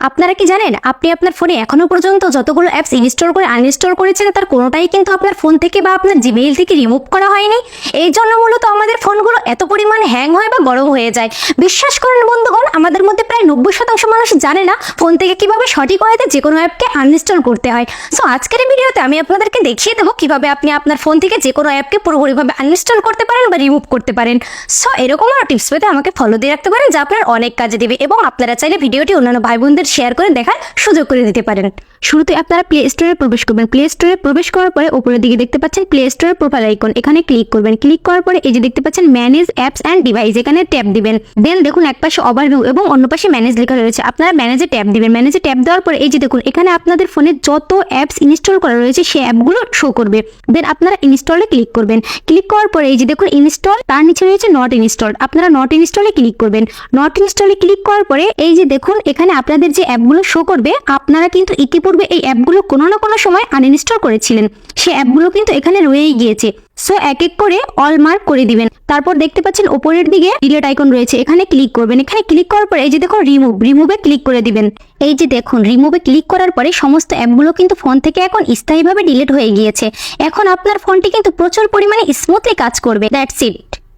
আপনারা কি জানেন আপনি আপনার ফোনে এখনো পর্যন্ত যতগুলো অ্যাপস ইনস্টল করে আনইনস্টল করেছেন তার কোনোটাই কিন্তু আপনার ফোন থেকে বা আপনার জিমেইল থেকে রিমুভ করা হয়নি। এই জন্য মূলত আমাদের ফোনগুলো এত পরিমাণে হ্যাং হয় বা গরম হয়ে যায়। বিশ্বাস করেন বন্ধুগণ, আমাদের মধ্যে প্রায় 90% মানুষ জানে না ফোন থেকে কিভাবে সঠিক ওয়েতে যে কোনো অ্যাপকে আনইনস্টল করতে হয়। সো আজকের এই ভিডিওতে আমি আপনাদেরকে দেখিয়ে দেবো কিভাবে আপনি আপনার ফোন থেকে যে কোনো অ্যাপকে পুরোপুরিভাবে আনইনস্টল করতে পারেন বা রিমুভ করতে পারেন। সো এরকম আরও টিপস পেতে আমাকে ফলো দিয়ে রাখতে পারেন, যা আপনার অনেক কাজে দেবে এবং আপনারা চাইলে ভিডিওটি অন্যান্য ভাই বোনদের শেয়ার করে দেখার সুযোগ করে দিতে পারেন। শুরুতে আপনারা প্লে স্টোরে প্রবেশ করবেন। প্লে স্টোরে প্রবেশ করার পরে উপরের দিকে দেখতে পাচ্ছেন প্লে স্টোরের প্রোফাইল আইকন, এখানে ক্লিক করবেন। ক্লিক করার পরে এই যে দেখতে পাচ্ছেন ম্যানেজ অ্যাপস অ্যান্ড ডিভাইস, এখানে ট্যাপ দিবেন। দেন দেখুন এক পাশে ওভারভিউ এবং অন্য পাশে ম্যানেজ লেখা রয়েছে, আপনারা ম্যানেজে ট্যাপ দিবেন। ম্যানেজে ট্যাপ দেওয়ার পরে এই যে দেখুন এখানে আপনাদের ফোনে যত অ্যাপস ইনস্টল করা রয়েছে সেই অ্যাপগুলো শো করবে। দেন আপনারা ইনস্টলে ক্লিক করবেন। ক্লিক করার পরে এই যে দেখুন ইনস্টল, তার নিচে রয়েছে নট ইনস্টলড, আপনারা নট ইনস্টলে ক্লিক করবেন। নট ইনস্টলে ক্লিক করার পরে এই যে দেখুন এখানে আপনাদের যে অ্যাপগুলো শো করবে, আপনারা কিন্তু ইতিপূর্বে এই অ্যাপগুলো কোনো না কোনো সময় আনইনস্টল করেছিলেন, সেই অ্যাপগুলো কিন্তু এখানে রয়েই গিয়েছে। সো এক এক করে অল মার্ক করে দিবেন। তারপর দেখতে পাচ্ছেন উপরের দিকে ডিলিট আইকন রয়েছে, এখানে ক্লিক করবেন। এখানে ক্লিক করার পরে এই যে দেখুন রিমুভে ক্লিক করে দিবেন। এই যে দেখুন রিমুভে ক্লিক করার পরে সমস্ত অ্যাপগুলো কিন্তু ফোন থেকে এখন স্থায়ীভাবে ডিলিট হয়ে গিয়েছে। এখন আপনার ফোনটি কিন্তু প্রচুর পরিমাণে স্মুথলি কাজ করবে। That's it.